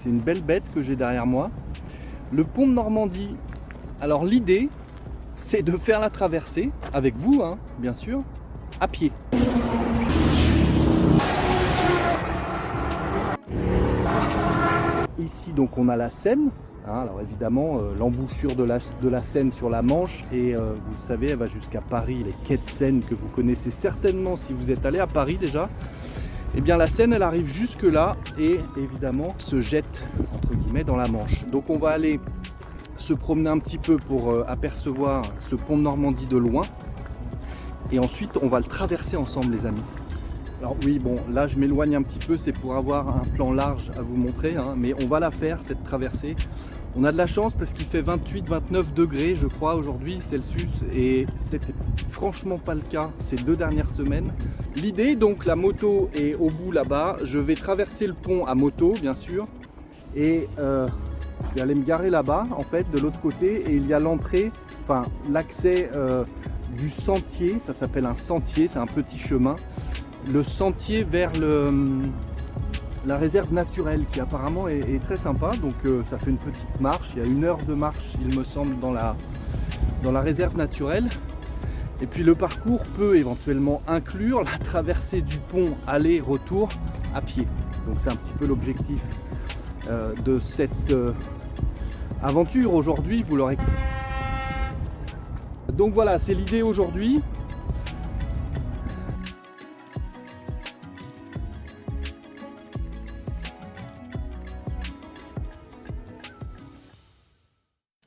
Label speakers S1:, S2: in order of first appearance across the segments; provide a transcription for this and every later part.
S1: C'est une belle bête que j'ai derrière moi. Le pont de Normandie. Alors l'idée, c'est de faire la traversée, avec vous, hein, bien sûr, à pied. Ici, donc, on a la Seine. Hein, alors évidemment, l'embouchure de la Seine sur la Manche, et vous le savez, elle va jusqu'à Paris, les quais de Seine que vous connaissez certainement si vous êtes allé à Paris déjà. Eh bien la Seine, elle arrive jusque là et évidemment se jette entre guillemets dans la Manche. Donc on va aller se promener un petit peu pour apercevoir ce pont de Normandie de loin, et ensuite on va le traverser ensemble, les amis. Alors oui, bon, là je m'éloigne un petit peu, c'est pour avoir un plan large à vous montrer, hein, mais on va la faire, cette traversée. On a de la chance parce qu'il fait 28-29 degrés, je crois, aujourd'hui, Celsius, et c'était franchement pas le cas ces 2 dernières semaines. L'idée, donc, la moto est au bout là-bas. Je vais traverser le pont à moto, bien sûr, et je vais aller me garer là-bas, en fait, de l'autre côté, et il y a l'entrée, enfin, l'accès du sentier. Ça s'appelle un sentier, c'est un petit chemin. Le sentier vers la réserve naturelle, qui apparemment est très sympa. Donc ça fait une petite marche, il y a 1 heure de marche il me semble dans la réserve naturelle. Et puis le parcours peut éventuellement inclure la traversée du pont aller-retour à pied. Donc c'est un petit peu l'objectif de cette aventure aujourd'hui, vous l'aurez. Donc voilà, c'est l'idée aujourd'hui.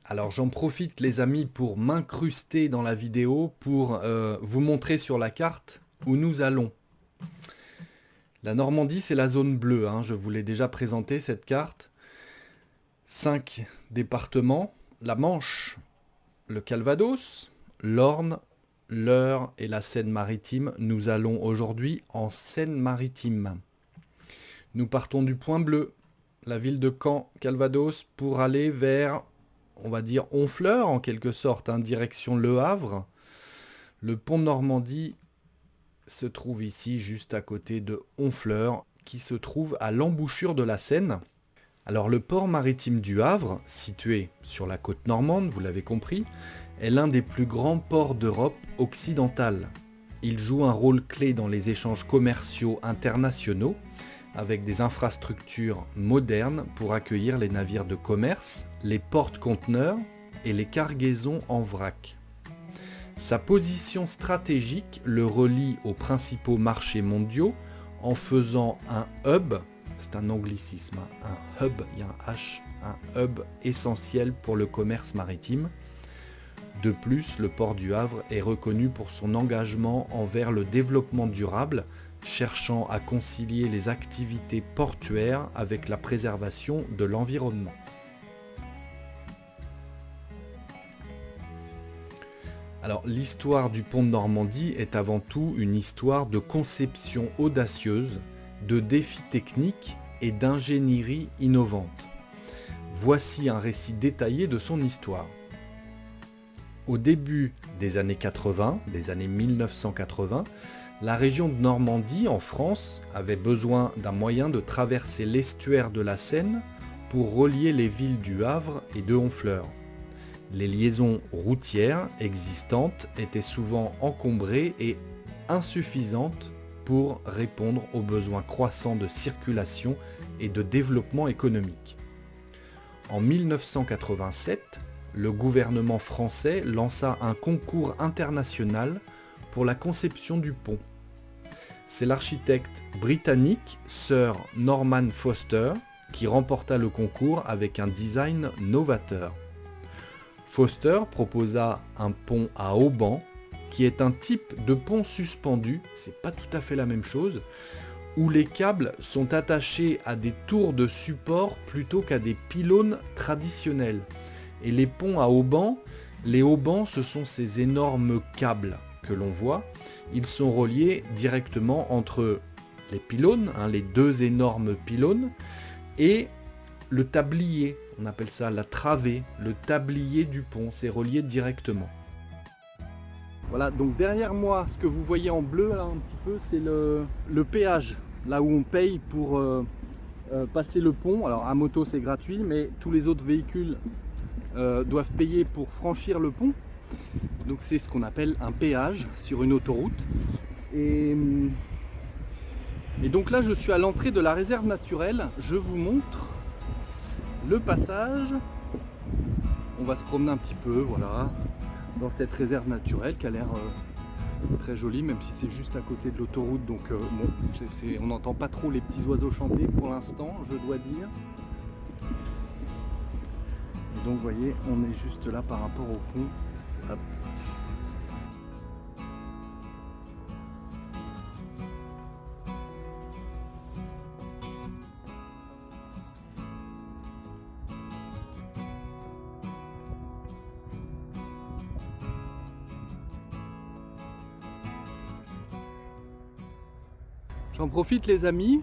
S1: Alors j'en profite, les amis, pour m'incruster dans la vidéo, pour vous montrer sur la carte où nous allons. La Normandie, c'est la zone bleue, hein, je vous l'ai déjà présenté cette carte. 5 départements, la Manche, le Calvados, l'Orne, l'Eure et la Seine-Maritime. Nous allons aujourd'hui en Seine-Maritime. Nous partons du point bleu, la ville de Caen, Calvados, pour aller vers, on va dire, Honfleur en quelque sorte, hein, direction Le Havre. Le pont de Normandie se trouve ici, juste à côté de Honfleur, qui se trouve à l'embouchure de la Seine. Alors le port maritime du Havre, situé sur la côte normande, vous l'avez compris, est l'un des plus grands ports d'Europe occidentale. Il joue un rôle clé dans les échanges commerciaux internationaux, avec des infrastructures modernes pour accueillir les navires de commerce, les porte-conteneurs et les cargaisons en vrac. Sa position stratégique le relie aux principaux marchés mondiaux en faisant un hub, c'est un anglicisme, un hub, il y a un H, un hub essentiel pour le commerce maritime. De plus, le port du Havre est reconnu pour son engagement envers le développement durable, cherchant à concilier les activités portuaires avec la préservation de l'environnement. Alors, l'histoire du pont de Normandie est avant tout une histoire de conception audacieuse, de défis techniques et d'ingénierie innovante. Voici un récit détaillé de son histoire. Au début des années 80, des années 1980, la région de Normandie, en France, avait besoin d'un moyen de traverser l'estuaire de la Seine pour relier les villes du Havre et de Honfleur. Les liaisons routières existantes étaient souvent encombrées et insuffisantes pour répondre aux besoins croissants de circulation et de développement économique. En 1987, le gouvernement français lança un concours international pour la conception du pont. C'est l'architecte britannique Sir Norman Foster qui remporta le concours avec un design novateur. Foster proposa un pont à haubans, qui est un type de pont suspendu, c'est pas tout à fait la même chose, où les câbles sont attachés à des tours de support plutôt qu'à des pylônes traditionnels. Et les ponts à haubans, les haubans, ce sont ces énormes câbles que l'on voit. Ils sont reliés directement entre les pylônes, hein, les 2 énormes pylônes, et le tablier. On appelle ça la travée, le tablier du pont, c'est relié directement. Voilà, donc derrière moi, ce que vous voyez en bleu là un petit peu, c'est le péage, là où on paye pour passer le pont. Alors à moto c'est gratuit, mais tous les autres véhicules doivent payer pour franchir le pont. Donc c'est ce qu'on appelle un péage sur une autoroute. Et donc là je suis à l'entrée de la réserve naturelle. Je vous montre le passage. On va se promener un petit peu, voilà, dans cette réserve naturelle qui a l'air très jolie, même si c'est juste à côté de l'autoroute. Donc bon, on n'entend pas trop les petits oiseaux chanter pour l'instant, je dois dire. Et donc vous voyez, on est juste là par rapport au pont. Hop. J'en profite les amis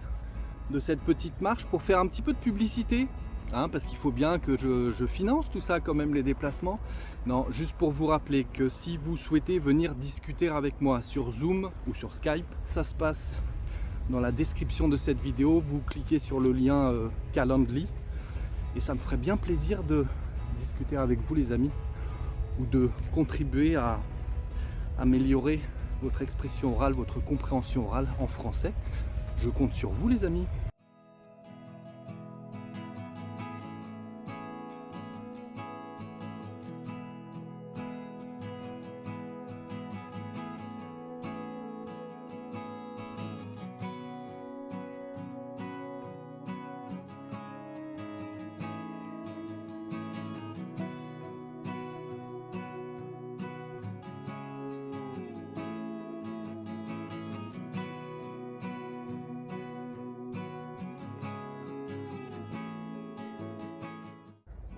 S1: de cette petite marche pour faire un petit peu de publicité, hein, parce qu'il faut bien que je finance tout ça quand même, les déplacements. Non, juste pour vous rappeler que si vous souhaitez venir discuter avec moi sur Zoom ou sur Skype, ça se passe dans la description de cette vidéo. Vous cliquez sur le lien Calendly et ça me ferait bien plaisir de discuter avec vous les amis, ou de contribuer à améliorer votre expression orale, votre compréhension orale en français. Je compte sur vous les amis.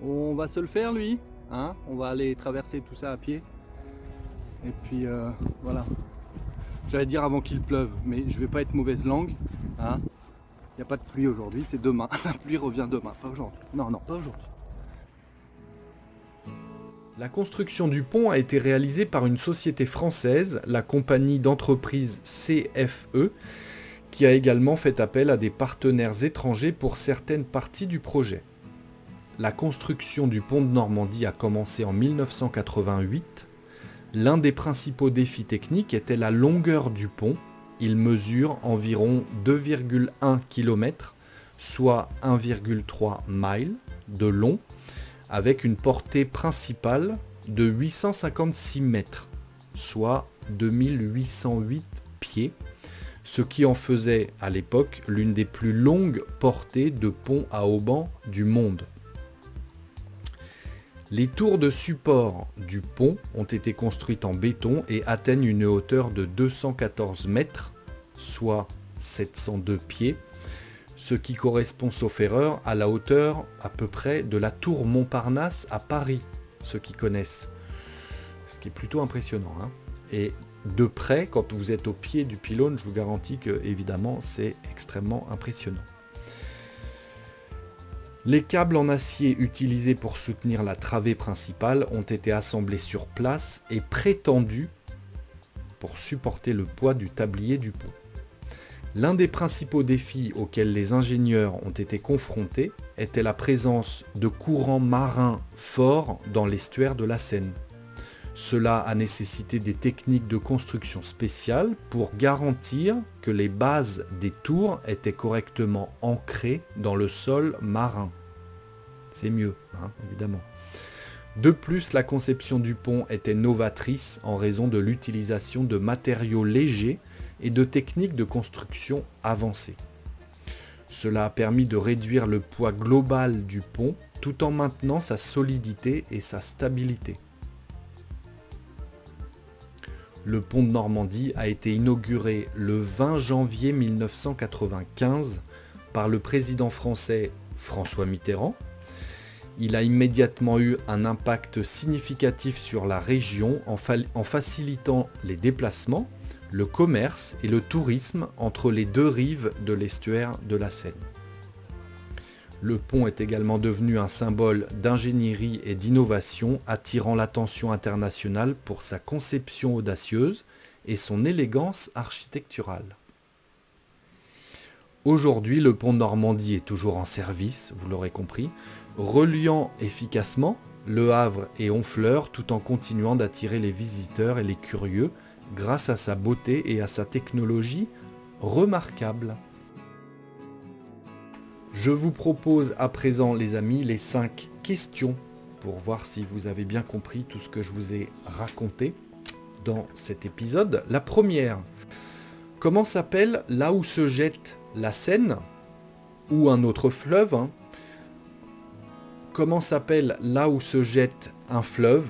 S1: On va se le faire lui, hein, on va aller traverser tout ça à pied. Et puis voilà. J'allais dire avant qu'il pleuve, mais je vais pas être mauvaise langue. Hein. Il n'y a pas de pluie aujourd'hui, c'est demain. La pluie revient demain, pas aujourd'hui. Non, non, pas aujourd'hui.
S2: La construction du pont a été réalisée par une société française, la compagnie d'entreprise CFE, qui a également fait appel à des partenaires étrangers pour certaines parties du projet. La construction du pont de Normandie a commencé en 1988. L'un des principaux défis techniques était la longueur du pont. Il mesure environ 2,1 km, soit 1,3 miles de long, avec une portée principale de 856 mètres, soit 2808 pieds, ce qui en faisait à l'époque l'une des plus longues portées de pont à haubans du monde. Les tours de support du pont ont été construites en béton et atteignent une hauteur de 214 mètres, soit 702 pieds, ce qui correspond, sauf erreur, à la hauteur à peu près de la tour Montparnasse à Paris, ceux qui connaissent. Ce qui est plutôt impressionnant, hein. Et de près, quand vous êtes au pied du pylône, je vous garantis que, évidemment, c'est extrêmement impressionnant. Les câbles en acier utilisés pour soutenir la travée principale ont été assemblés sur place et prétendus pour supporter le poids du tablier du pont. L'un des principaux défis auxquels les ingénieurs ont été confrontés était la présence de courants marins forts dans l'estuaire de la Seine. Cela a nécessité des techniques de construction spéciales pour garantir que les bases des tours étaient correctement ancrées dans le sol marin. C'est mieux, hein, évidemment. De plus, la conception du pont était novatrice en raison de l'utilisation de matériaux légers et de techniques de construction avancées. Cela a permis de réduire le poids global du pont tout en maintenant sa solidité et sa stabilité. Le pont de Normandie a été inauguré le 20 janvier 1995 par le président français François Mitterrand. Il a immédiatement eu un impact significatif sur la région en facilitant les déplacements, le commerce et le tourisme entre les deux rives de l'estuaire de la Seine. Le pont est également devenu un symbole d'ingénierie et d'innovation, attirant l'attention internationale pour sa conception audacieuse et son élégance architecturale.
S1: Aujourd'hui, le pont de Normandie est toujours en service, vous l'aurez compris, reliant efficacement Le Havre et Honfleur tout en continuant d'attirer les visiteurs et les curieux grâce à sa beauté et à sa technologie remarquable. Je vous propose à présent, les amis, les 5 questions pour voir si vous avez bien compris tout ce que je vous ai raconté dans cet épisode. La première, comment s'appelle là où se jette la Seine ou un autre fleuve, hein? Comment s'appelle là où se jette un fleuve,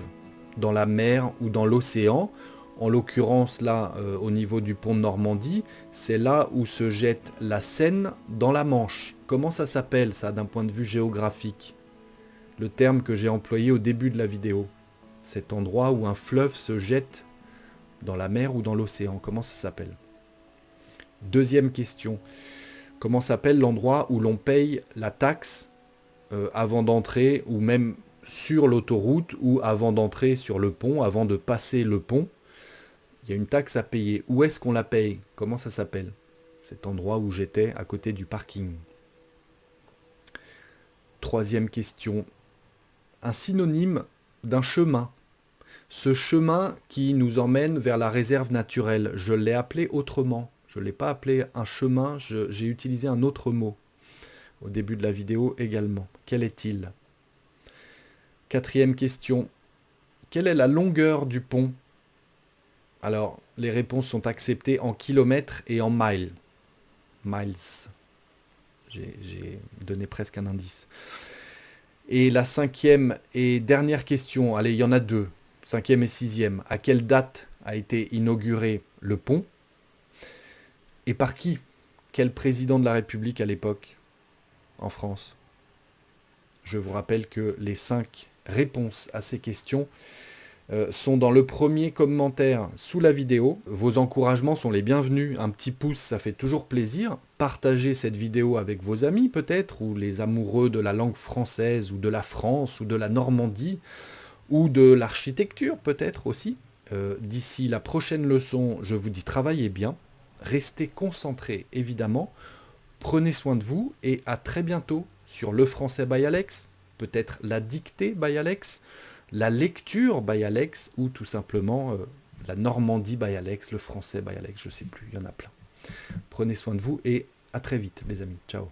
S1: dans la mer ou dans l'océan? En l'occurrence, là, au niveau du pont de Normandie, c'est là où se jette la Seine dans la Manche. Comment ça s'appelle, ça, d'un point de vue géographique? Le terme que j'ai employé au début de la vidéo. Cet endroit où un fleuve se jette dans la mer ou dans l'océan. Comment ça s'appelle? Deuxième question. Comment s'appelle l'endroit où l'on paye la taxe avant d'entrer, ou même sur l'autoroute, ou avant d'entrer sur le pont, avant de passer le pont? Il y a une taxe à payer. Où est-ce qu'on la paye? Comment ça s'appelle? Cet endroit où j'étais, à côté du parking. Troisième question. Un synonyme d'un chemin. Ce chemin qui nous emmène vers la réserve naturelle, je l'ai appelé autrement. Je ne l'ai pas appelé un chemin, j'ai utilisé un autre mot. Au début de la vidéo également. Quel est-il? Quatrième question. Quelle est la longueur du pont? Alors, les réponses sont acceptées en kilomètres et en miles. Miles. J'ai donné presque un indice. Et la cinquième et dernière question, allez, il y en a deux, cinquième et sixième. À quelle date a été inauguré le pont? Et par qui? Quel président de la République à l'époque, en France? Je vous rappelle que les 5 réponses à ces questions sont dans le premier commentaire sous la vidéo. Vos encouragements sont les bienvenus. Un petit pouce, ça fait toujours plaisir. Partagez cette vidéo avec vos amis peut-être, ou les amoureux de la langue française, ou de la France, ou de la Normandie, ou de l'architecture peut-être aussi. D'ici la prochaine leçon, je vous dis travaillez bien. Restez concentrés évidemment. Prenez soin de vous et à très bientôt sur le français by Alex, peut-être la dictée by Alex, la lecture by Alex ou tout simplement la Normandie by Alex, le français by Alex, je sais plus, il y en a plein. Prenez soin de vous et à très vite les amis, ciao.